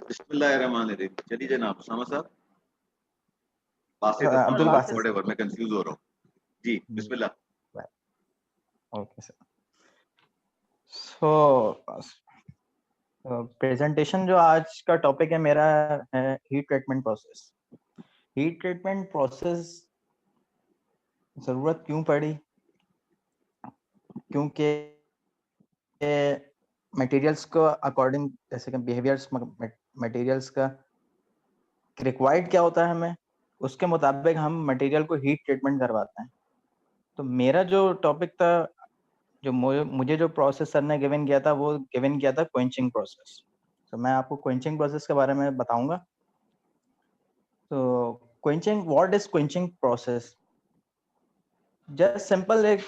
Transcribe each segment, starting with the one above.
बिस्मिल्लाहिर्रहमानिर्रहीम। चलिए जनाब उसामा साहब, बासित अब्दुल इस्माइल, बासित व्हाटएवर, मैं कंफ्यूज हो रहा हूँ। जी बिस्मिल्लाह। Okay sir. सो प्रेजेंटेशन जो आज का टॉपिक है मेरा है heat treatment process. Heat treatment process जरूरत क्यों पड़ी? क्योंकि मटेरियल्स को अकॉर्डिंग, जैसे कि बिहेवियर्स मटेरियल्स का रिक्वायर्ड क्या होता है हमें, उसके मुताबिक हम मटेरियल को हीट ट्रीटमेंट करवाते हैं। तो मेरा जो टॉपिक था, जो मुझे जो प्रोसेस सर ने गिवन किया था, वो गिवन किया था क्वेंचिंग प्रोसेस। तो मैं आपको क्वेंचिंग प्रोसेस के बारे में बताऊंगा। तो quenching, what is quenching process? Just simple एक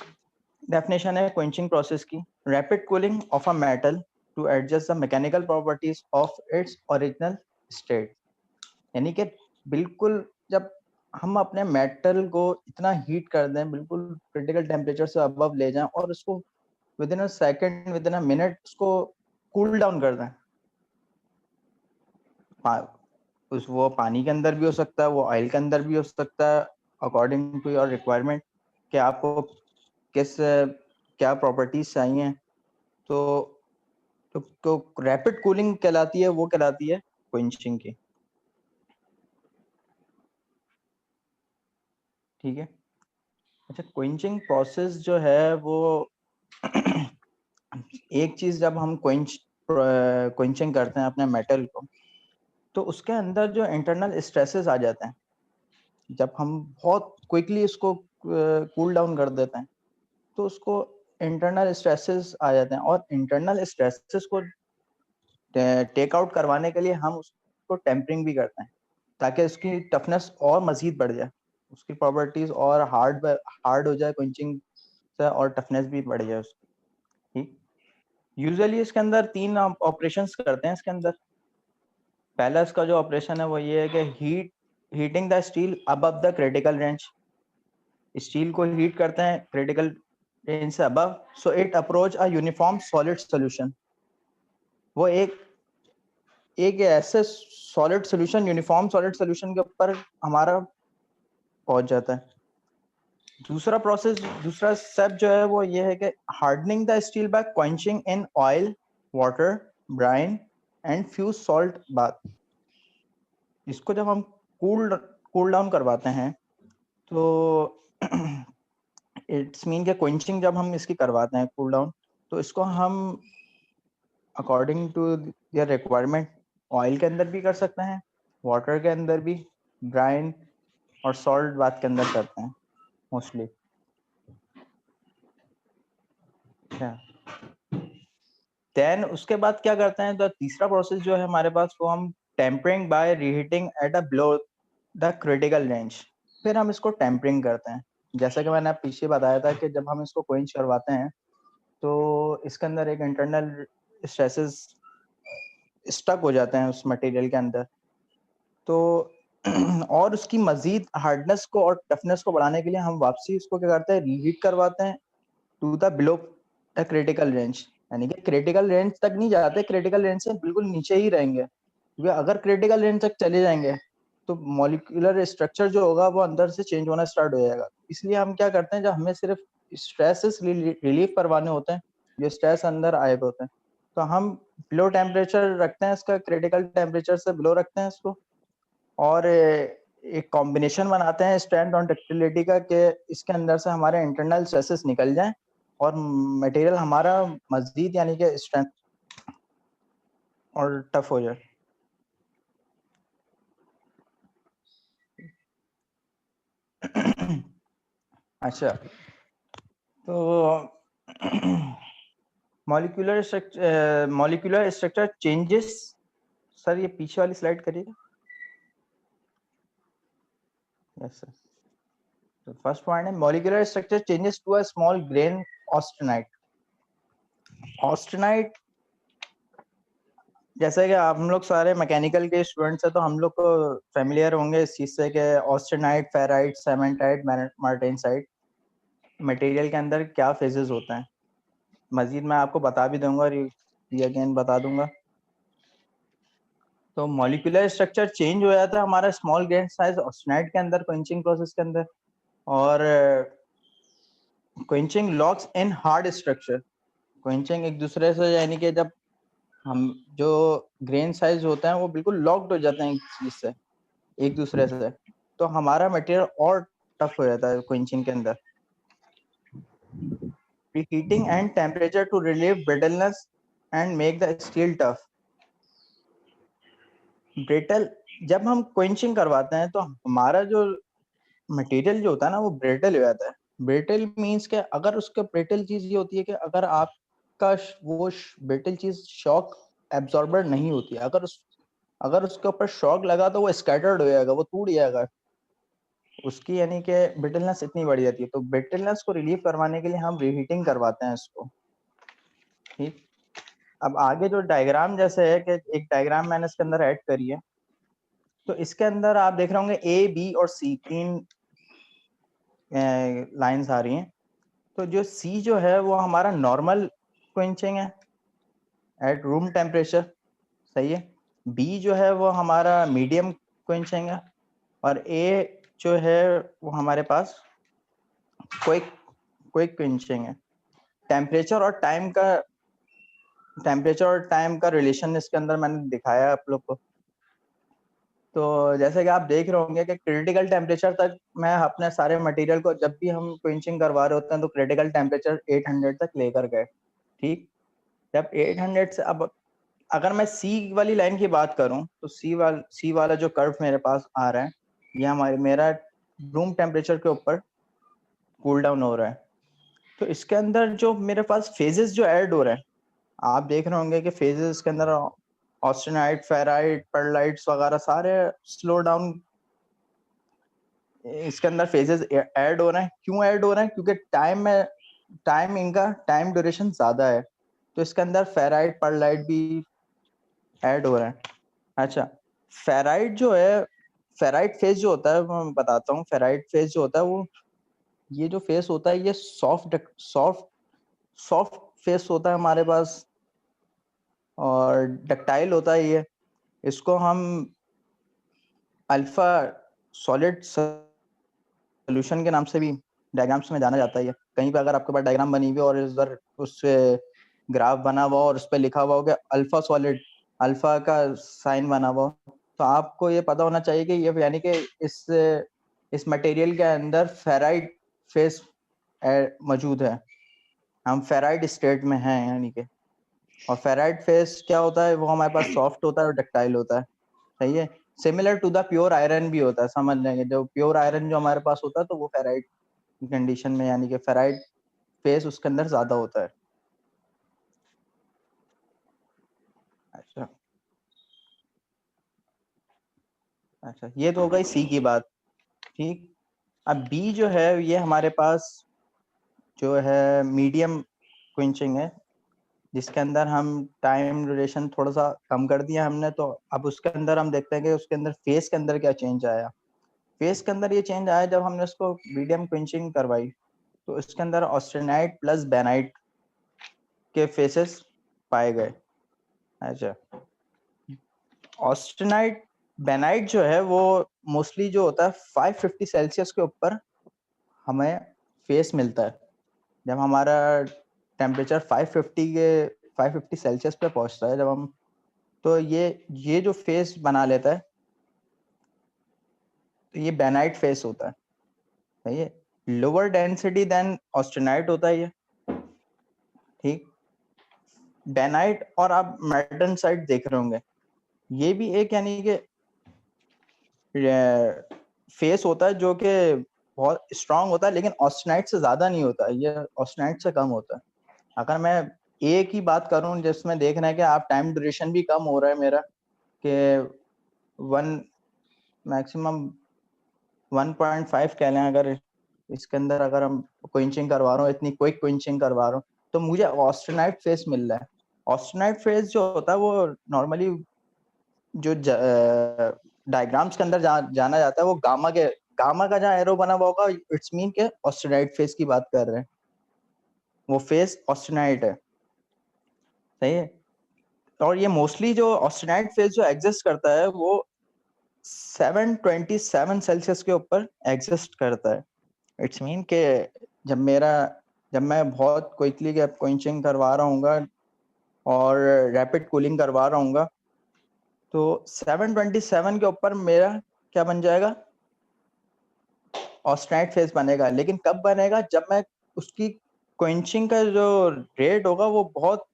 डेफिनेशन है क्वेंचिंग प्रोसेस की। Rapid cooling of a metal to adjust the mechanical properties of its original state. यानी कि बिल्कुल जब हम अपने मेटल को इतना हीट कर दें, बिल्कुल क्रिटिकल टेम्परेचर से अबव ले जाएं और उसको with in a second, with in a minute उसको कूल डाउन कर दें। वो पानी के अंदर भी हो सकता है, वो ऑयल के अंदर भी हो सकता है, अकॉर्डिंग टू योर रिक्वायरमेंट कि आपको किस क्या प्रॉपर्टीज चाहिए। तो रैपिड कूलिंग कहलाती है, वो कहलाती है क्वेंचिंग की। ठीक है। अच्छा, क्वेंचिंग प्रोसेस जो है वो एक चीज, जब हम क्वेंचिंग करते हैं अपने मेटल को, तो उसके अंदर जो इंटरनल स्ट्रेसेस आ जाते हैं, जब हम बहुत क्विकली इसको कूल डाउन कर देते हैं, तो उसको इंटरनल स्ट्रेसेस आ जाते हैं। और इंटरनल स्ट्रेसेस को टेक आउट करवाने के लिए हम उसको टेम्परिंग भी करते हैं, ताकि उसकी टफनेस और मजीद बढ़ जाए, उसकी प्रॉपर्टीज और हार्ड हो जाए क्वेंचिंग से, और टफनेस भी बढ़ जाए उसकी। ठीक। यूजुअली इसके अंदर 3 ऑपरेशंस करते हैं इसके अंदर। पहला इसका जो ऑपरेशन है वो ये है कि heating the steel above the critical range. Steel को हीट करते हैं क्रिटिकल रेंज से above, so it approach a uniform solid solution. वो एक ऐसे solid solution, uniform solid solution के ऊपर हमारा पहुंच जाता है। दूसरा स्टेप जो है वो ये है कि hardening the steel by quenching in oil, water, brine and fuse salt bath. इसको जब हम कूल डाउन करवाते हैं, तो इट्स मीन कि क्वेंचिंग जब हम इसकी करवाते हैं कूल डाउन, तो इसको हम according to your requirement oil के अंदर भी कर सकते हैं, वाटर के अंदर भी, ब्राइन और सॉल्ट बाथ के अंदर करते हैं मोस्टली। देन उसके बाद क्या करते हैं, तो तीसरा प्रोसेस जो है हमारे पास, वो हम tempering by reheating at a below the critical range. फिर हम इसको टेम्परिंग करते हैं। जैसा कि मैंने पीछे बताया था कि जब हम इसको क्वेंच करवाते हैं, तो इसके अंदर एक इंटरनल स्ट्रेसेस स्टक हो जाते हैं उस मटेरियल के अंदर। तो और उसकी मजीद हार्डनेस को और टफनेस को बढ़ाने के लिए हम वापसी इसको क्या करते हैं, रीहीट करवाते हैं to the below the critical range. यानी कि क्रिटिकल रेंज तक नहीं जाते, क्रिटिकल रेंज से बिल्कुल नीचे ही रहेंगे, क्योंकि अगर क्रिटिकल रेंज तक चले जाएंगे तो मॉलिक्यूलर स्ट्रक्चर जो होगा वो अंदर से चेंज होना स्टार्ट हो जाएगा। इसलिए हम क्या करते हैं, जब हमें सिर्फ स्ट्रेसेस रिलीफ करवाने होते हैं, जो स्ट्रेस अंदर आए हुए होते हैं, तो हम बिलो टेम्परेचर रखते हैं, इसका क्रिटिकल टेम्परेचर से बिलो रखते हैं इसको, और एक कॉम्बिनेशन बनाते हैं स्ट्रेंथ और डक्टिलिटी का, कि इसके अंदर से हमारे इंटरनल स्ट्रेसेस निकल जाएं और मटेरियल हमारा मजदीद यानी कि स्ट्रेंथ और टफ हो जाए। अच्छा, तो मॉलिक्यूलर स्ट्रक्चर चेंजेस। सर ये पीछे वाली स्लाइड करिएगा। Yes sir. तो फर्स्ट पॉइंट है molecular structure changes to a small grain austenite. Austenite, जैसे कि आप हम लोग सारे मैकेनिकल के स्टूडेंट्स हैं, तो हम लोग को फेमिलियर होंगे इस चीज से कि ऑस्टेनाइट, फेराइट, सेमेंटाइट, मार्टेनसाइट मटेरियल के अंदर क्या फेजेस होते हैं। मजीद मैं आपको बता भी दूंगा और ये अगेन बता दूंगा। तो मॉलिक्यूलर स्ट्रक्चर चेंज हो जाता है हमारा स्मॉल ग्रेन साइज ऑस्टेनाइट के अंदर क्वेंचिंग प्रोसेस के अंदर, और quenching locks in hard structure. Quenching एक दूसरे से, यानी कि जब हम जो ग्रेन साइज होते हैं वो बिल्कुल लॉक्ड हो जाते हैं एक चीज से, एक दूसरे से, तो हमारा मटेरियल और टफ हो जाता है क्वेंचिंग के अंदर। preheating and temperature to relieve brittleness and make the steel tough। Brittle, जब हम क्वेंचिंग करवाते हैं तो हमारा जो मटेरियल जो होता है ना वो ब्रिटल हो जाता है। ब्रिटल मींस के अगर उसका ब्रिटल चीज ये होती है कि अगर आपका वो ब्रिटल चीज शॉक एब्जॉर्बर नहीं होती, अगर उसके ऊपर शॉक लगा तो वो स्कैटर्ड हो जाएगा, वो टूट जाएगा उसकी, यानी कि ब्रिटलनेस इतनी बढ़ जाती है। तो ब्रिटलनेस को रिलीव करवाने के लिए हम रीहीटिंग करवाते हैं इसको। ठीक, अब आगे जो डायग्राम जैसे है कि एक डायग्राम मैंने इसके अंदर ऐड करी है, तो इसके अंदर आप देख रहे होंगे ए, बी और सी, 3 लाइंस आ रही हैं। तो जो सी जो है वो हमारा नॉर्मल क्वेंचिंग है एट रूम टेम्परेचर, सही है। बी जो है वो हमारा मीडियम क्वेंचिंग है, और ए जो है वो हमारे पास क्विक क्वेंचिंग है। टेम्परेचर और टाइम का रिलेशन इसके अंदर मैंने दिखाया आप लोग को। तो जैसे कि आप देख रहे होंगे कि क्रिटिकल टेम्परेचर तक मैं अपने सारे मटेरियल को, जब भी हम क्विंचिंग करवा रहे होते हैं तो क्रिटिकल टेम्परेचर 800 तक लेकर गए। ठीक, जब 800 से, अब अगर मैं सी वाली लाइन की बात करूं तो सी वाला जो कर्व मेरे पास आ रहा है, ये मेरा रूम टेम्परेचर के ऊपर कूल डाउन हो रहा है। तो इसके अंदर जो मेरे पास फेजेस जो ऐड हो रहे हैं, आप देख रहे होंगे कि फेजेस के अंदर ऑस्टेनाइट, फेराइट, पर्लाइट्स वगैरह सारे स्लो डाउन इसके अंदर फेजेस ऐड हो रहे हैं। क्यों ऐड हो रहे हैं? क्योंकि टाइम ड्यूरेशन ज्यादा है, तो इसके अंदर फेराइट, पर्लाइट भी ऐड हो रहे हैं। अच्छा, फेराइट जो है, फेराइट फेज जो होता है वो मैं बताता हूँ। फेराइट फेज जो होता है वो, ये जो फेस होता है ये सॉफ्ट फेस होता है हमारे पास, और डक्टाइल होता है ये। इसको हम अल्फा सॉलिड सोल्यूशन के नाम से भी डायग्राम्स में जाना जाता है। कहीं पे अगर आपके पास डायग्राम बनी हुई और इस बार उस ग्राफ बना हुआ और उस पर लिखा हुआ हो कि अल्फा सॉलिड, अल्फा का साइन बना हुआ, तो आपको ये पता होना चाहिए कि ये, यानी कि इस मटेरियल के अंदर फेराइट फेस मौजूद है। हम फेराइट स्टेट में हैं, यानी कि, और फेराइट फेस क्या होता है, वो हमारे पास सॉफ्ट होता है और डक्टाइल होता है, सही है। Similar to the pure iron भी होता है, समझ लेंगे। जो प्योर आयरन जो हमारे पास होता है तो वो फेराइट कंडीशन में, यानी कि फेराइट फेस उसके अंदर ज्यादा होता है। अच्छा अच्छा, ये तो हो गई सी की बात। ठीक, अब बी जो है ये हमारे पास जो है मीडियम क्विंचिंग है, जिसके अंदर हम टाइम ड्यूरेशन थोड़ा सा कम कर दिया हमने। तो अब उसके अंदर हम देखते हैं कि उसके अंदर फेस के अंदर क्या चेंज आया। फेस के अंदर ये चेंज आया जब हमने उसको मीडियम क्विंचिंग करवाई, तो इसके अंदर ऑस्टेनाइट प्लस बेनाइट के फेसेस पाए गए। अच्छा, ऑस्टेनाइट बेनाइट जो है वो मोस्टली जो होता है 550 सेल्सियस के ऊपर हमें फेस मिलता है। जब हमारा टेम्परेचर 550 सेल्सियस पे पहुंचता है जब हम, तो ये जो फेस बना लेता है, तो ये बेनाइट फेस होता है, सही है। लोअर डेंसिटी देन ऑस्टेनाइट होता है ये। ठीक, बेनाइट और आप मेटनसाइट देख रहे होंगे, ये भी एक, यानी कि फेस होता है जो कि बहुत स्ट्रांग होता है, लेकिन ऑस्टेनाइट से ज्यादा नहीं होता, ये ऑस्टेनाइट से कम होता है। अगर मैं ए की बात करूं, जिसमें देखना है कि आप टाइम ड्यूरेशन भी कम हो रहा है मेरा, कि 1 मैक्सिमम 1.5 कह लें, अगर इसके अंदर अगर हम क्विंचिंग करवा रहा हूँ, इतनी क्विक क्विंचिंग करवा रहा हूँ, तो मुझे ऑस्टेनाइट फेस मिल रहा है। ऑस्टेनाइट फेस जो होता है वो नॉर्मली जो डायग्राम्स के अंदर जाना जाता है वो गामा का जहाँ एरो बना हुआ होगा, इट्स मीन के ऑस्टेनाइट फेस की बात कर रहे हैं, वो फेस ऑस्टेनाइट है, सही है। और ये मोस्टली जो ऑस्टेनाइट फेज जो एग्जिस्ट करता है वो 727 सेल्सियस के ऊपर एग्जिस्ट करता है। इट्स मीन के जब मैं बहुत क्विकली गैप क्वेंचिंग करवा रहा हूँ और रैपिड कूलिंग करवा रहा हूँ, तो 727 के ऊपर मेरा क्या बन जाएगा, ऑस्टेनाइट फेज बनेगा। लेकिन कब बनेगा, जब मैं उसकी क्वेंचिंग का जो रेट होगा वो बहुत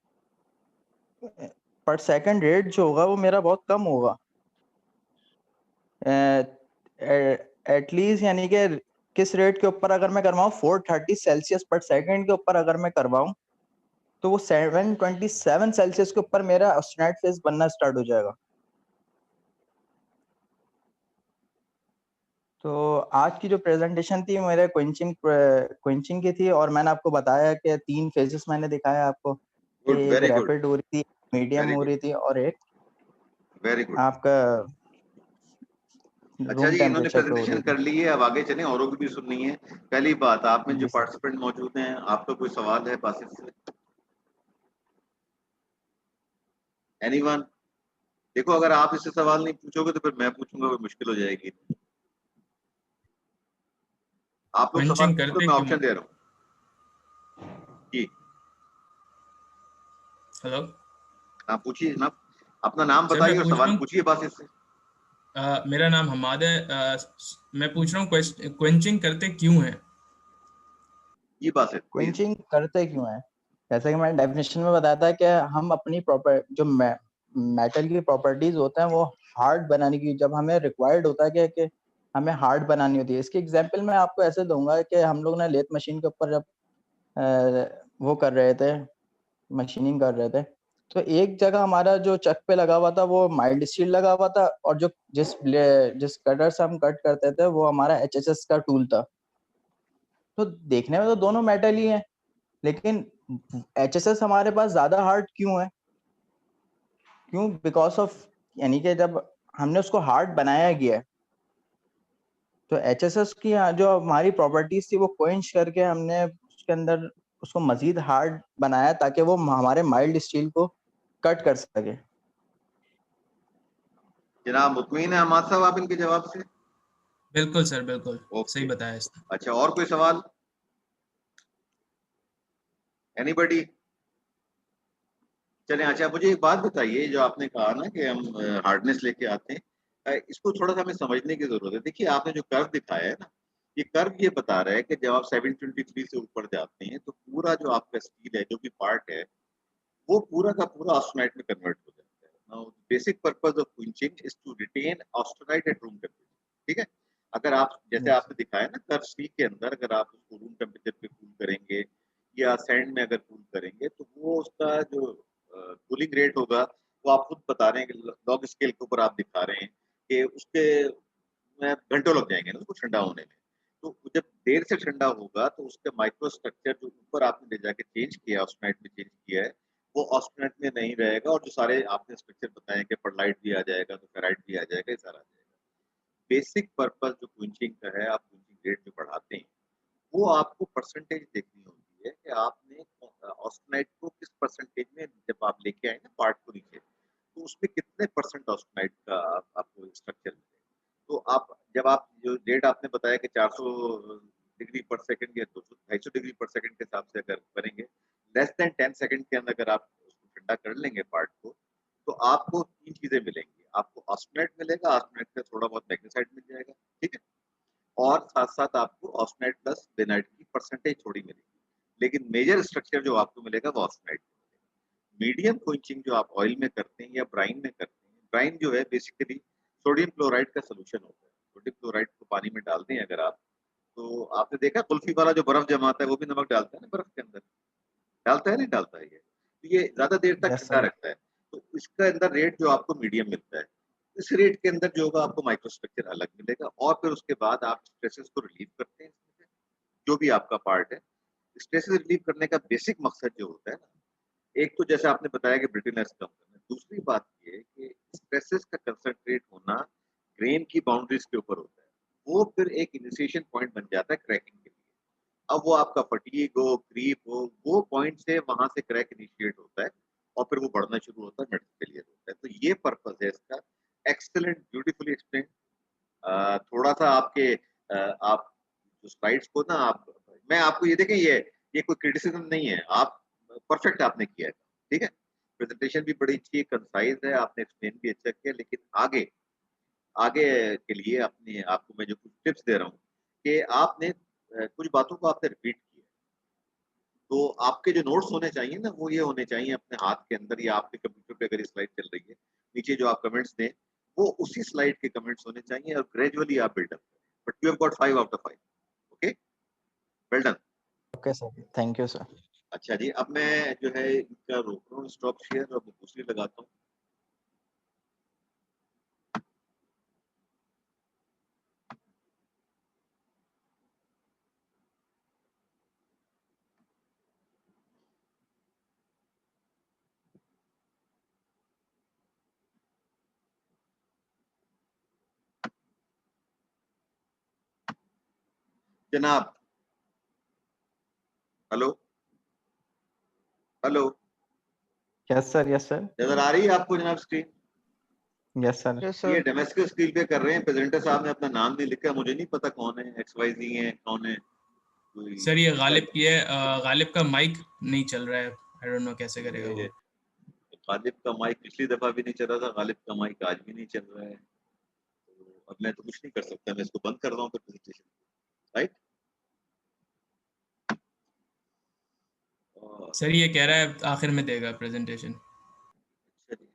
पर सेकंड रेट जो होगा वो मेरा बहुत कम होगा, एटलीस्ट यानी कि किस रेट के ऊपर अगर मैं करवाऊँ 430 सेल्सियस पर सेकंड के ऊपर अगर मैं करवाऊँ तो वो 727 सेल्सियस के ऊपर मेरा ऑस्टेनाइट फेज बनना स्टार्ट हो जाएगा। तो आज की जो प्रेजेंटेशन थी मेरे क्विंचिंग की थी, और मैंने आपको बताया कि 3 फेजेस मैंने दिखाया आपको, गुड, एक वेरी गुड, रैपिड हो रही थी, मीडियम वेरी हो गुड, रही थी, और एक वेरी गुड। आपका अच्छा रूम जी, इन्होंने टेम्परेचर पे हो रही प्रेजेंटेशन थी। कर ली है, अब आगे चलें, औरों की भी सुननी है। पहली बात, आप में जो जी सर। पार्टिसिपेंट मौजूद हैं, आपका कोई सवाल है बासित से? एनीवन? देखो, अगर आप इससे सवाल नहीं पूछोगे तो फिर मैं पूछूंगा, वो मुश्किल हो जाएगी। आप लोग सवाल क्वेंचिंग पूछ लो, करते मैं क्यों? ऑप्शन दे रहा हूँ जी। हेलो आप पूछिए ना, अपना नाम सर, मैं बताइए और पूछ रहा सवाल हूँ। पूछिए बासित से। मेरा नाम हमाद है। मैं पूछ रहा हूँ क्वेंचिंग करते क्यों है? जी बासित प्लीज। क्विंचिंग करते क्यों है, जैसे कि मैंने डेफिनेशन में बताया था कि हम अपनी जो मेटल की प्रॉपर्टीज होते हैं वो हार्ड बनाने की, जब हमें रिक्वायर्ड होता है कि हमें हार्ड बनानी होती है। इसकी एग्जांपल मैं आपको ऐसे दूंगा कि हम लोग ने लेथ मशीन के ऊपर जब वो कर रहे थे, मशीनिंग कर रहे थे, तो एक जगह हमारा जो चक पे लगा हुआ था वो माइल्ड स्टील लगा हुआ था, और जो जिस कटर से हम कट करते थे वो हमारा HSS का टूल था। तो देखने में तो दोनों मेटल ही है, लेकिन HSS हमारे पास ज्यादा हार्ड क्यों है? क्यों? बिकॉज ऑफ, यानी कि जब हमने उसको हार्ड बनाया गया है, तो HSS की जो हमारी प्रॉपर्टीज थी वो क्वेंच करके हमने उसके अंदर उसको मजीद हार्ड बनाया ताकि वो हमारे माइल्ड स्टील को कट कर सके। जनाब मुतमईन है हमाद साहब आप इनके जवाब से? बिल्कुल सर, बिल्कुल सही ओके। बताया इसने। अच्छा, और कोई सवाल? एनीबडी? चलें, अच्छा मुझे एक बात बताइए, जो आपने कहा ना कि हम हार्डनेस लेके आते हैं, इसको थोड़ा सा हमें समझने की जरूरत है। देखिए, आपने जो कर्व दिखाया है ना, ये कर्व ये बता रहा है कि जब आप 723 से ऊपर जाते हैं तो पूरा जो आपका स्टील है, जो भी पार्ट है, वो पूरा का पूरा ऑस्टेनाइट में कन्वर्ट हो जाता है। Now basic purpose of quenching is to retain austenite at room temperature. ठीक है? अगर आप जैसे यस। आपने दिखाया ना कर्व सी के अंदर, अगर आप उसको रूम टेम्परेचर पे कूल करेंगे या सैंड में अगर कूल करेंगे तो वो उसका जो कूलिंग रेट होगा, वो आप खुद बता रहे हैं कि लॉग स्केल के ऊपर आप दिखा रहे हैं कि उसके में घंटों लग जाएंगे ना उसको ठंडा होने में। तो जब देर से ठंडा होगा तो उसका माइक्रो स्ट्रक्चर जो ऊपर आपने ले जाके चेंज किया, ऑस्टेनाइट में चेंज किया है, वो ऑस्टेनाइट में नहीं रहेगा, और जो सारे आपने स्ट्रक्चर बताए कि परलाइट भी आ जाएगा, तो फेराइट भी आ जाएगा, ये सारा आ जाएगा। बेसिक पर्पस जो क्विंचिंग का है, आप क्विंचिंग रेट जो बढ़ाते हैं, वो आपको परसेंटेज देखनी होती है कि आपने ऑस्टेनाइट को किस परसेंटेज में, जब आप लेके आए ना पार्ट को नीचे, तो उसमें कितने परसेंट ऑस्टेनाइट का आपको स्ट्रक्चर मिलेगा। तो आप जब आप जो रेट आपने बताया कि 400 डिग्री पर सेकंड या 250 डिग्री पर सेकंड के हिसाब से अगर करेंगे, लेस देन 10 सेकंड के अंदर अगर आप उसको ठंडा कर लेंगे पार्ट को, तो आपको 3 चीजें मिलेंगी। आपको ऑस्टेनाइट मिलेगा, ऑस्टेनाइट का थोड़ा बहुत मैग्नेसाइट मिल जाएगा, ठीक है, और साथ-साथ आपको ऑस्टेनाइट प्लस बेनाइट की परसेंटेज थोड़ी मिलेगी। लेकिन मेजर स्ट्रक्चर जो आपको मिलेगा वो ऑस्टेनाइट में मिलेगा। मीडियम क्विंचिंग जो आप ऑयल में करते हैं या ब्राइन में करते हैं, ब्राइन जो है बेसिकली सोडियम क्लोराइड का सॉल्यूशन होता है। सोडियम क्लोराइड को पानी में डाल दें अगर आप, तो आपने देखा कुल्फी वाला जो बर्फ जमाता है वो भी नमक डालता है ना बर्फ के अंदर, डालता है नहीं डालता है ये? तो ये ज़्यादा देर तक यस ठंडा सर। रखता है। तो इसका अंदर रेट जो आपको मीडियम मिलता है। इस रेट के अंदर जो होगा आपको माइक्रो स्ट्रक्चर अलग मिलेगा, और फिर उसके बाद आप स्ट्रेसेस को रिलीव करते हैं इसमें से, जो भी आपका पार्ट है। स्ट्रेसेस रिलीव करने का बेसिक मकसद जो होता है ना, एक तो जैसे आपने बताया कि ब्रिटलनेस कम करना, दूसरी बात ये है कि स्ट्रेसेस का कंसंट्रेट होना ग्रेन की बाउंड्रीज के ऊपर होता है। वो फिर एक इनिशिएशन पॉइंट बन जाता है क्रैकिंग के लिए। अब वो आपका फटीग हो, क्रीप हो, वो पॉइंट से वहां से क्रैक इनिशिएट होता है, और फिर वो बढ़ना शुरू होता है, मेटल फेलियर होता है। तो ये पर्पस है इसका। Excellent, beautifully explain. थोड़ा सा आपके आप जो स्लाइड्स को ना आप, मैं आपको ये देखें, ये कोई क्रिटिसिज्म नहीं है, आप परफेक्ट आपने किया है, ठीक है। प्रेजेंटेशन भी बड़ी अच्छी कंसाइज है, आपने एक्सप्लेन भी अच्छा किया, लेकिन आगे आगे के लिए अपने आपको मैं जो कुछ टिप्स दे रहा हूँ कि आपने कुछ बातों को आपने रिपीट किया, तो आपके जो नोट्स होने चाहिए ना, वो ये होने चाहिए अपने हाथ के अंदर या आपके कंप्यूटर पे अगर स्लाइड चल रही है, नीचे जो आप कमेंट्स दें वो उसी स्लाइड के कमेंट्स होने चाहिए और ग्रेजुअली आप बिल्डअप करें। But you have got 5 out of 5। Okay, well done. Okay sir, thank you sir. अच्छा जी, अब मैं जो है इनका रोक रहा हूँ, स्टॉप शेयर, और मैं दूसरी लगाता हूँ। जनाब, hello hello, yes sir, yes sir, नजर आ रही है आपको जनाब स्क्रीन? Yes sir. यस ये सर। डेमेस्कस स्क्रीन पे कर रहे हैं, प्रेजेंटर साहब ने अपना नाम नहीं लिखा, मुझे नहीं पता कौन है, XYZ है कौन है, कोई सर ये गालिब की है, गालिब का माइक नहीं चल रहा है, आई डोंट नो कैसे करेगा वो। गालिब का माइक पिछली दफा भी नहीं चल रहा था, गालिब का माइक आज भी नहीं चल रहा है, तो अब मैं तो कुछ नहीं कर सकता, मैं इसको बंद कर रहा हूँ फिर प्रेजेंटेशन, राइट। सर ये कह रहा है आखिर में देगा प्रेजेंटेशन। अच्छा जी,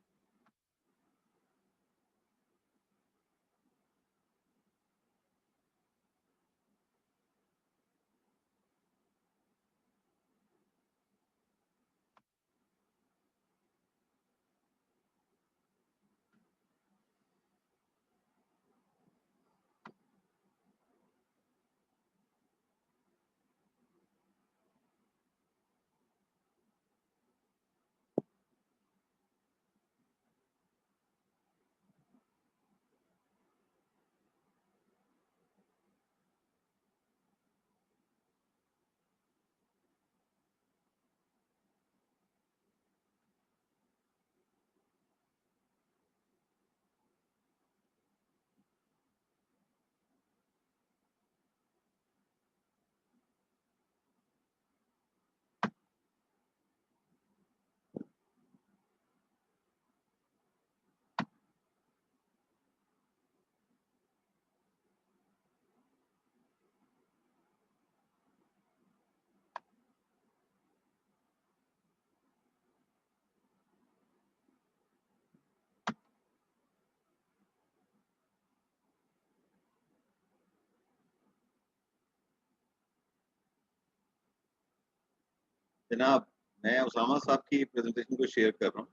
जनाब, मैं उसामा साहब की प्रेजेंटेशन को शेयर कर रहा हूँ।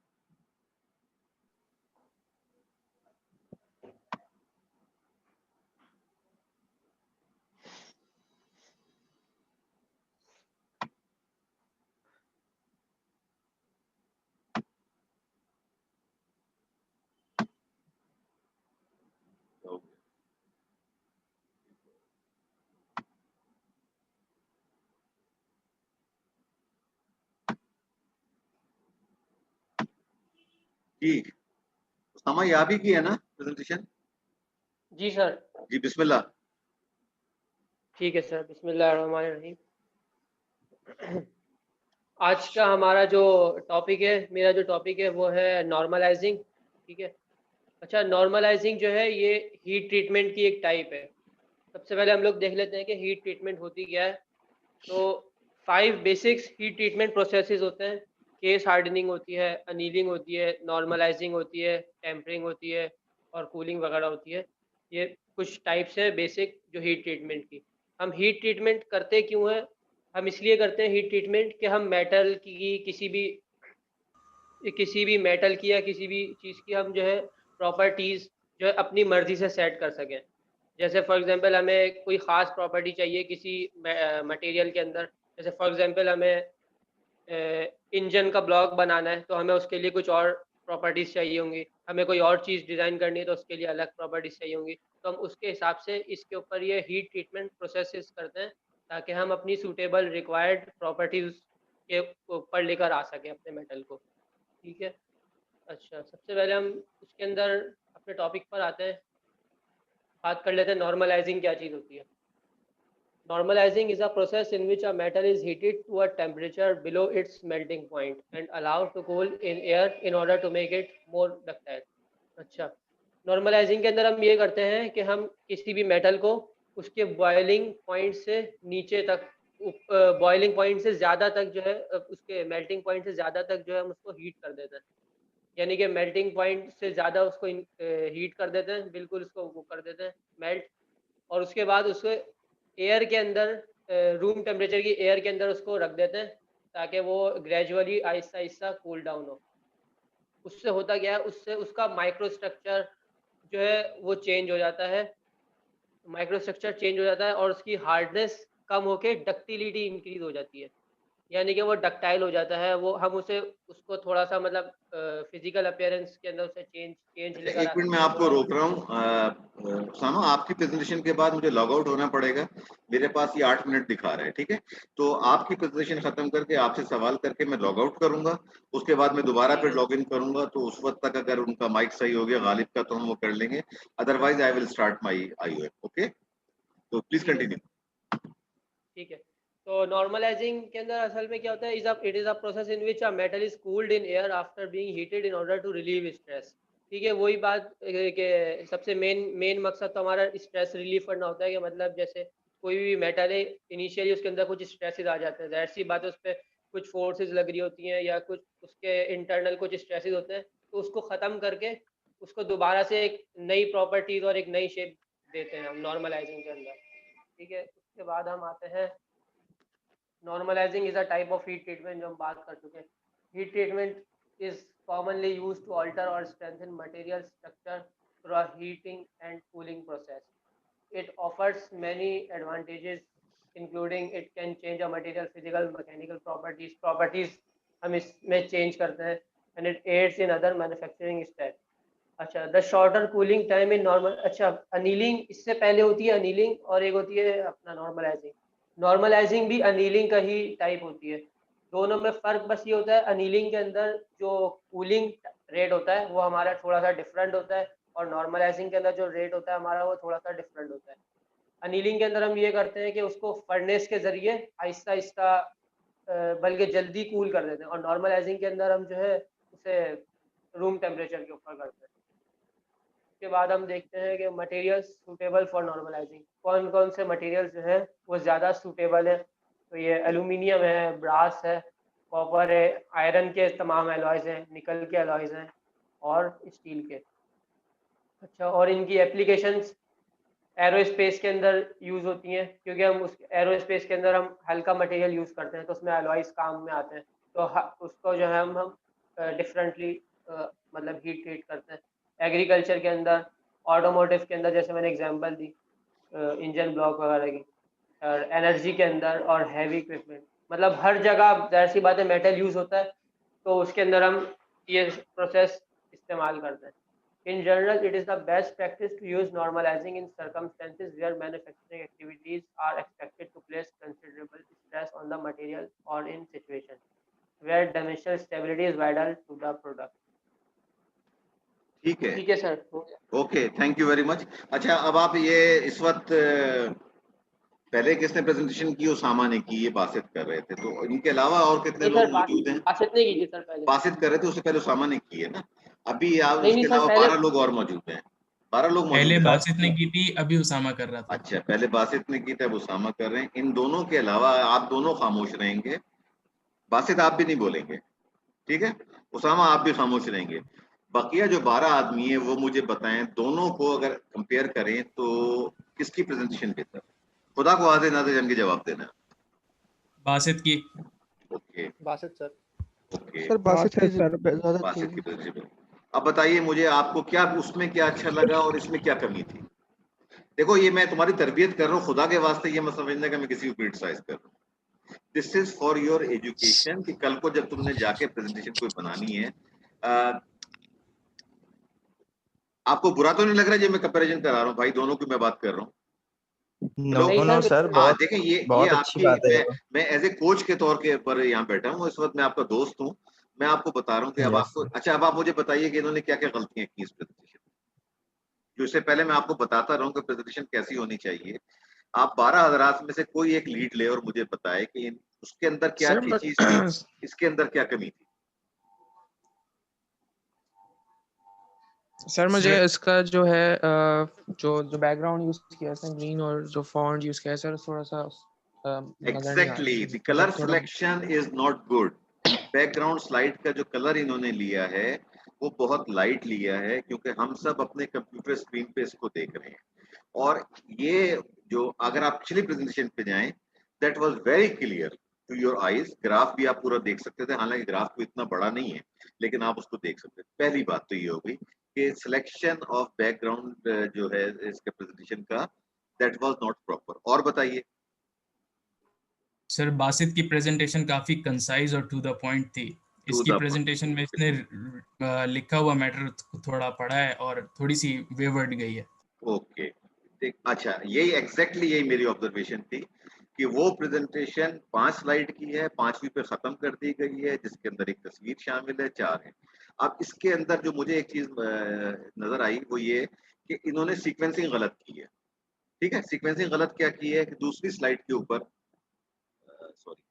जी, उसामा, ये आप ही की है ना प्रेजेंटेशन? जी सर। जी, बिस्मिल्लाह। ठीक है सर, बिस्मिल्लाहिर्रहमानिर्रहीम। आज का हमारा जो टॉपिक है, मेरा जो टॉपिक है वो है नॉर्मलाइजिंग। ठीक है। अच्छा, नॉर्मलाइजिंग जो है ये हीट ट्रीटमेंट की एक टाइप है। सबसे पहले हम लोग देख लेते हैं कि हीट ट्रीटमेंट होती क्या है। तो 5 बेसिक्स हीट ट्रीटमेंट प्रोसेसेस होते हैं। केस हार्डनिंग होती है, अनीलिंग होती है, नॉर्मलाइजिंग होती है, टेम्परिंग होती है और कूलिंग वगैरह होती है। ये कुछ टाइप्स हैं बेसिक जो हीट ट्रीटमेंट की। हम हीट ट्रीटमेंट करते क्यों हैं? हम इसलिए करते हैं हीट ट्रीटमेंट कि हम मेटल की किसी भी मेटल की या किसी भी चीज़ की हम जो है प्रॉपर्टीज़ जो है अपनी मर्ज़ी से सेट कर सकें। जैसे फॉर एग्जांपल हमें कोई ख़ास प्रॉपर्टी चाहिए किसी मटेरियल के अंदर। जैसे फॉर एग्जांपल हमें इंजन का ब्लॉक बनाना है तो हमें उसके लिए कुछ और प्रॉपर्टीज़ चाहिए होंगी। हमें कोई और चीज़ डिज़ाइन करनी है तो उसके लिए अलग प्रॉपर्टीज़ चाहिए होंगी। तो हम उसके हिसाब से इसके ऊपर ये हीट ट्रीटमेंट प्रोसेसेस करते हैं ताकि हम अपनी सूटेबल रिक्वायर्ड प्रॉपर्टीज़ के ऊपर लेकर आ सकें अपने मेटल को। ठीक है। अच्छा, सबसे पहले हम उसके अंदर अपने टॉपिक पर आते हैं, बात कर लेते हैं नॉर्मलाइजिंग क्या चीज़ होती है। Normalizing is a process in which a metal is heated to a temperature below its melting point and allowed to cool in air in order to make it more ductile. अच्छा, normalising के अंदर हम ये करते हैं कि हम किसी भी मेटल को उसके बॉइलिंग पॉइंट से नीचे तक, बॉइलिंग पॉइंट से ज़्यादा तक जो है, उसके मेल्टिंग पॉइंट से ज़्यादा तक जो है हम उसको हीट कर देते हैं। यानी कि मेल्टिंग पॉइंट से ज़्यादा उसको हीट कर देते हैं, बिल्कुल उसको वो कर देते हैं मेल्ट, और उसके बाद उसको एयर के अंदर, रूम टेम्परेचर की एयर के अंदर उसको रख देते हैं ताकि वो gradually Aahista Aahista cool down हो। उससे होता क्या है, उससे उसका माइक्रो स्ट्रक्चर जो है वो चेंज हो जाता है, माइक्रो स्ट्रक्चर चेंज हो जाता है और उसकी हार्डनेस कम होके डक्टिलिटी इंक्रीज हो जाती है, यानी कि वो डक्टाइल हो जाता है। वो हम उसे उसको थोड़ा सा मतलब फिजिकल अपीयरेंस के अंदर उसे चेंज अच्छा, लेकर आ एक मिनट सकते में हैं आपको थोड़ा। रोक रहा हूँ। सामा, आपकी प्रेजेंटेशन के बाद मुझे लॉग आउट होना पड़ेगा। मेरे पास ये 8 मिनट दिखा रहा है, ठीक है? तो आपकी प्रेजेंटेशन खत्म करके आपसे सवाल करके मैं लॉग आउट करूंगा। उसके बाद मैं दोबारा ठीक फिर है, लॉग इन करूंगा, तो उस वक्त तक अगर उनका माइक सही हो गया गालिब का तो हम वो कर लेंगे, otherwise I will start my IOM। Okay, तो प्लीज ठीक है कंटिन्यू। सर, ठीक है। तो नॉर्मलाइजिंग के अंदर असल में क्या होता है, it is a process in which a metal is cooled in air after being heated in order to relieve stress. ठीक है, वही बात कि सबसे मेन मकसद तो हमारा स्ट्रेस रिलीफ करना होता है, कि मतलब जैसे कोई भी मेटल है, इनिशियली उसके अंदर कुछ स्ट्रेसेस आ जाते हैं, जाहिर सी बात है उस पर कुछ फोर्सेस लग रही होती हैं या कुछ उसके इंटरनल कुछ स्ट्रेसेस होते हैं, तो उसको ख़त्म करके उसको दोबारा से एक नई प्रॉपर्टीज और एक नई शेप देते हैं हम नॉर्मलाइजिंग के अंदर। ठीक है, उसके बाद हम आते हैं, normalising is a type of heat treatment जो हम बात कर चुके हैं। Heat treatment is commonly used to alter और strengthen material structure through a heating and cooling process. It offers many advantages, including it can change a material physical mechanical properties हम इसमें change करते हैं, and it aids in other manufacturing steps. अच्छा, the shorter cooling time in normal, अच्छा annealing इससे पहले होती है अनीलिंग, और एक होती है अपना नॉर्मलाइजिंग। नॉर्मलाइजिंग भी अनीलिंग का ही टाइप होती है, दोनों में फ़र्क बस ये होता है, अनीलिंग के अंदर जो कूलिंग रेट होता है वो हमारा थोड़ा सा डिफरेंट होता है, और नॉर्मलाइजिंग के अंदर जो रेट होता है हमारा वो थोड़ा सा डिफरेंट होता है। अनीलिंग के अंदर हम ये करते हैं कि उसको फर्नेस के ज़रिए आहिस्ता आहिस्ता बल्कि जल्दी कूल कर देते हैं, और नॉर्मलाइजिंग के अंदर हम जो है उसे रूम टेम्परेचर के ऊपर करते हैं। के बाद हम देखते हैं कि मटेरियल्स सूटेबल फॉर नॉर्मलाइजिंग, कौन कौन से मटेरियल्स जो हैं वो ज़्यादा सूटेबल है। तो ये एल्यूमिनियम है, ब्रास है, कॉपर है, आयरन के तमाम एलॉयज़ हैं, निकल के एलॉयज़ हैं और स्टील के। अच्छा, और इनकी एप्लीकेशंस एरोस्पेस के अंदर यूज़ होती हैं, क्योंकि हम उस एरोस्पेस के अंदर हम हल्का मटेरियल यूज़ करते हैं, तो उसमें एलॉयज़ काम में आते हैं। तो उसको जो है हम डिफरेंटली मतलब हीट ट्रीट करते हैं। एग्रीकल्चर के अंदर, ऑटोमोटिव के अंदर, जैसे मैंने एग्जांपल दी इंजन ब्लॉक वगैरह की, और एनर्जी के अंदर और हैवी इक्विपमेंट, मतलब हर जगह जाहिर सी बात है मेटल यूज़ होता है, तो उसके अंदर हम ये प्रोसेस इस्तेमाल करते हैं। In general, it is the best practice to use normalizing in circumstances where manufacturing activities are expected to place considerable stress on the material, or in situations where dimensional stability is vital to the product. ठीक है, ठीक है sir, हो गया। Okay, thank you very much. अच्छा, अब आप ये इस वक्त पहले किसने प्रेजेंटेशन की? उसामा ने की, ये बासित कर रहे थे, तो इनके अलावा और कितने नहीं लोग सर, मौजूद हैं? बासित नहीं की थी सर पहले। बासित कर रहे थे, उससे पहले उसामा ने की है ना? अभी आप नहीं उसके सर, अलावा पहले 12 लोग और मौजूद हैं, 12 लोग मौजूद पहले हैं। बासित ने की थी, अभी उसामा कर रहा था। अच्छा, पहले बासित ने की थी, अब उसामा कर रहे हैं। इन दोनों के अलावा आप दोनों खामोश रहेंगे। बासित आप भी नहीं बोलेंगे, ठीक है? उसामा आप भी खामोश रहेंगे। बकिया जो 12 आदमी है वो मुझे बताएं, दोनों को अगर कंपेयर करें तो किसकी प्रेजेंटेशन बेहतर? खुदा को आधे नाते जन के जवाब देना। बासित की। Okay Basit sir. Okay, sir Basit की ज्यादा बासित की थी। प्रेजेंटेशन। अब बताइए मुझे, आपको क्या उसमें क्या अच्छा लगा और इसमें क्या कमी थी? देखो, ये मैं तुम्हारी तरबियत कर रहा हूँ, खुदा के वास्ते ये मत समझना कि मैं किसी को क्रिटिसाइज कर रहा हूँ। This is for your education, कि कल को जब तुमने जाके प्रेजेंटेशन कोई बनानी है, आपको बुरा तो नहीं लग रहा है जब मैं कंपैरिजन करा रहा हूँ? भाई दोनों की मैं बात कर रहा हूँ। नहीं नो सर, सर, हाँ, देखें, ये बहुत अच्छी आपकी, बात है ये तो। मैं एज ए कोच के तौर के पर यहाँ बैठा हूँ। इस वक्त मैं आपका दोस्त हूँ। मैं आपको बता रहा हूँ कि अब Yes, आपको, अच्छा अब आप मुझे बताइए कि इन्होंने क्या क्या गलतियां की इस प्रेजेंटेशन में। जो इससे पहले मैं आपको बताता रहूं कि प्रेजेंटेशन कैसी होनी चाहिए। आप 12 हज़रात में से कोई एक लीड ले और मुझे बताए कि उसके अंदर क्या सर अच्छी चीज थी, इसके अंदर क्या कमी थी। सर मुझे सर इसका जो है जो जो बैकग्राउंड यूज किया है ग्रीन और जो फॉन्ट यूज किया है सर थोड़ा सा नजर नहीं आ रहा एग्जैक्टली, है द कलर मतलब थोड़ा selection is not good. Background slide का जो कलर इन्होंने लिया है वो बहुत लाइट लिया है, क्योंकि हम सब अपने कंप्यूटर स्क्रीन पे इसको देख रहे हैं। और ये जो, अगर आप पिछली प्रेजेंटेशन पे जाएं, that was very clear to your eyes. Graph भी आप पूरा देख सकते थे, हालांकि ग्राफ को इतना बड़ा नहीं है, लेकिन आप उसको देख सकते थे। पहली बात तो ये हो गई कि सिलेक्शन ऑफ बैकग्राउंड जो है इसके प्रेजेंटेशन का, दैट वाज नॉट प्रॉपर। और बताइए। सर बासित की प्रेजेंटेशन काफी कंसाइज और टू द पॉइंट थी। टू इसकी द प्रेजेंटेशन में इसने लिखा हुआ मैटर थोड़ा पढ़ा है और थोड़ी सी वेवर्ड गई है। ओके, देख, अच्छा यही एग्जैक्टली यही मेरी ऑब्जर्वेशन थी कि वो प्रेजेंटेशन 5 स्लाइड की है, 5वीं पे खत्म कर दी गई है, जिसके अंदर एक तस्वीर शामिल है, 4 है। अब इसके अंदर जो मुझे एक चीज नजर आई वो ये कि इन्होंने सीक्वेंसिंग गलत की है। ठीक है, सीक्वेंसिंग गलत क्या की है कि दूसरी स्लाइड के ऊपर, sorry,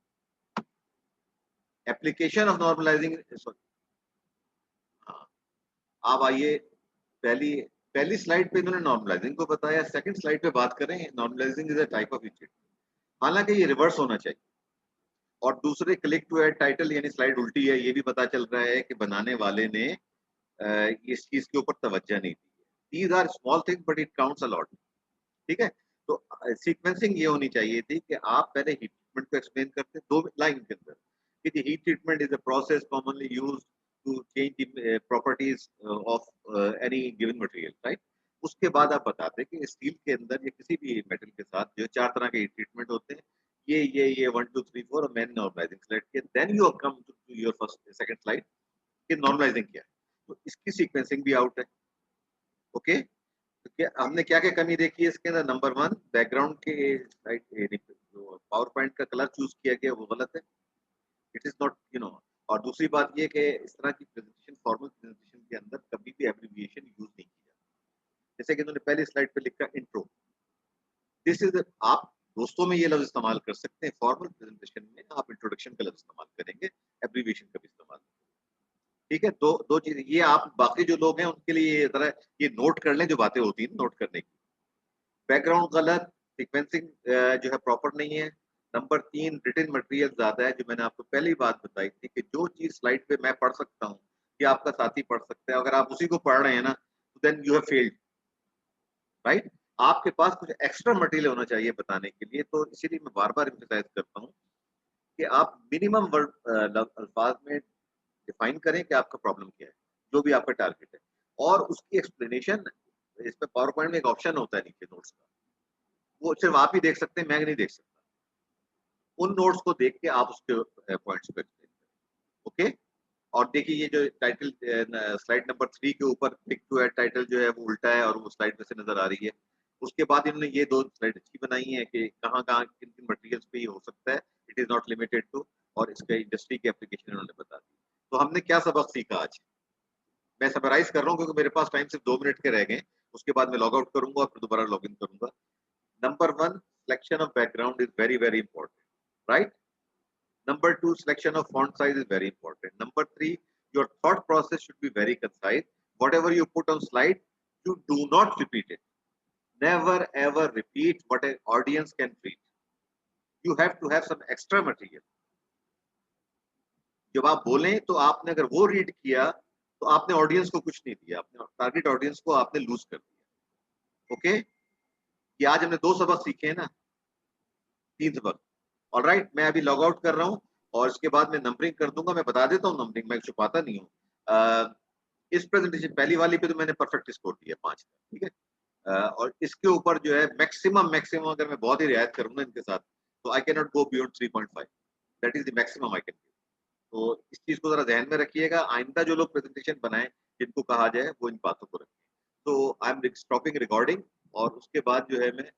application of normalising, sorry, हाँ, आप आइए, पहली पहली स्लाइड पे इन्होंने नॉर्मलाइजिंग को बताया, सेकंड स्लाइड पे बात करें normalising is a type of इचिट। हालांकि ये रिवर्स होना चाहिए। और दूसरे, क्लिक टू ऐड टाइटल, यानी स्लाइड उल्टी है, ये भी पता चल रहा है कि बनाने वाले ने इस चीज के ऊपर तवज्जो नहीं दी। These are small thing but it counts a lot. ठीक है, तो सीक्वेंसिंग ये होनी चाहिए थी कि आप पहले हीट ट्रीटमेंट को एक्सप्लेन करते 2 लाइन के अंदर कि heat treatment is a process commonly used to change the properties of any given material, right. उसके बाद आप बताते कि स्टील के अंदर या किसी भी मेटल के साथ जो 4 तरह के हीट ट्रीटमेंट होते हैं, ये 1 2 3 4, और मैंने नॉर्मलाइजिंग स्लाइड के then you come to your first second slide कि नॉर्मलाइजिंग क्या है। तो इसकी सीक्वेंसिंग भी आउट है। ओके, तो क्या हमने क्या क्या कमी देखी है इसके अंदर? नंबर 1, बैकग्राउंड के साइड जो पावर पॉइंट का कलर चूज किया गया वो गलत है, इट इज नॉट और दूसरी बात ये कि इस तरह की प्रेजेंटेशन, फॉर्मल प्रेजेंटेशन के अंदर कभी भी एब्रिविएशन यूज नहीं की जाती। जैसे कि इन्होंने पहली स्लाइड पे लिखा इंट्रो, दिस इज, आप दोस्तों में ये लफ्ज इस्तेमाल कर सकते हैं, फॉर्मल प्रेजेंटेशन में आप इंट्रोडक्शन का लफ्ज इस्तेमाल करेंगे, एब्रिविएशन का भी इस्तेमाल। ठीक है, दो दो चीज ये आप बाकी जो लोग हैं उनके लिए ये तरह ये नोट कर लें, जो बातें होती हैं नोट करने की। बैकग्राउंड गलत, सीक्वेंसिंग जो है प्रॉपर नहीं है। नंबर 3, रिटन मटेरियल ज्यादा है, जो मैंने आपको पहली बात बताई थी कि जो चीज स्लाइड पे मैं पढ़ सकता हूँ या आपका साथी पढ़ सकता है, अगर आप उसी को पढ़ रहे हैं ना, तो then you have failed, right. आपके पास कुछ एक्स्ट्रा मटेरियल होना चाहिए बताने के लिए। तो इसीलिए मैं बार बार एम्फसाइज करता हूँ कि आप मिनिमम वर्ड अल्फाज में डिफाइन करें कि आपका प्रॉब्लम क्या है, जो भी आपका टारगेट है, और उसकी एक्सप्लेनेशन, इसमें पावर पॉइंट में एक ऑप्शन होता है नीचे नोट्स का, वो सिर्फ आप ही देख सकते हैं, मैं नहीं देख सकता। उन नोट्स को देख के आप उसके पॉइंट्स को एक्सप्लेन करें। ओके, और देखिए ये जो टाइटल स्लाइड नंबर 3 के ऊपर क्लिक टू ऐड टाइटल जो है वो उल्टा है और वो स्लाइड में से नजर आ रही है। उसके बाद इन्होंने ये 2 स्लाइड अच्छी बनाई है कि कहाँ कहाँ किन किन मटेरियल्स पे ये हो सकता है, it is not limited to, और इसका इंडस्ट्री की एप्लीकेशन इन्होंने बता दी। तो हमने क्या सबक सीखा आज? मैं समराइज कर रहा हूँ क्योंकि मेरे पास टाइम सिर्फ 2 मिनट के रह गए। उसके बाद मैं लॉग आउट करूंगा और फिर दोबारा लॉग इन करूंगा। Number 1, selection of background is very very important, right. Number 2, selection of font size is very important. Number 3, your thought process should be very concise. Whatever you put on slide, you do not repeat it. Never ever repeat what an audience can read. You have to have some extra material. जब आप बोलें तो आपने अगर वो read किया तो आपने ऑडियंस को कुछ नहीं दिया, अपने टारगेट ऑडियंस को आपने लूज कर दिया। ओके, ये आज हमने 2 सबक सीखे हैं ना, 3 सबक। ऑलराइट, मैं अभी लॉग आउट कर रहा हूँ और इसके बाद मैं नंबरिंग कर दूंगा। मैं बता देता हूँ नंबरिंग, मैं छुपाता नहीं हूँ। इस प्रेजेंटेशन पहली वाली पे तो मैंने परफेक्ट स्कोर दिया 5 का, ठीक है। और इसके ऊपर जो है मैक्सिमम मैक्सिमम अगर मैं बहुत ही रियायत करूँ ना इनके साथ, तो I can not go beyond 3.5, that is the maximum I can give. तो इस चीज को जरा ध्यान में रखिएगा, आइंदा जो लोग प्रेजेंटेशन बनाएं जिनको कहा जाए वो इन बातों को रखें। तो आई एम स्टॉपिंग रिकॉर्डिंग और उसके बाद जो है मैं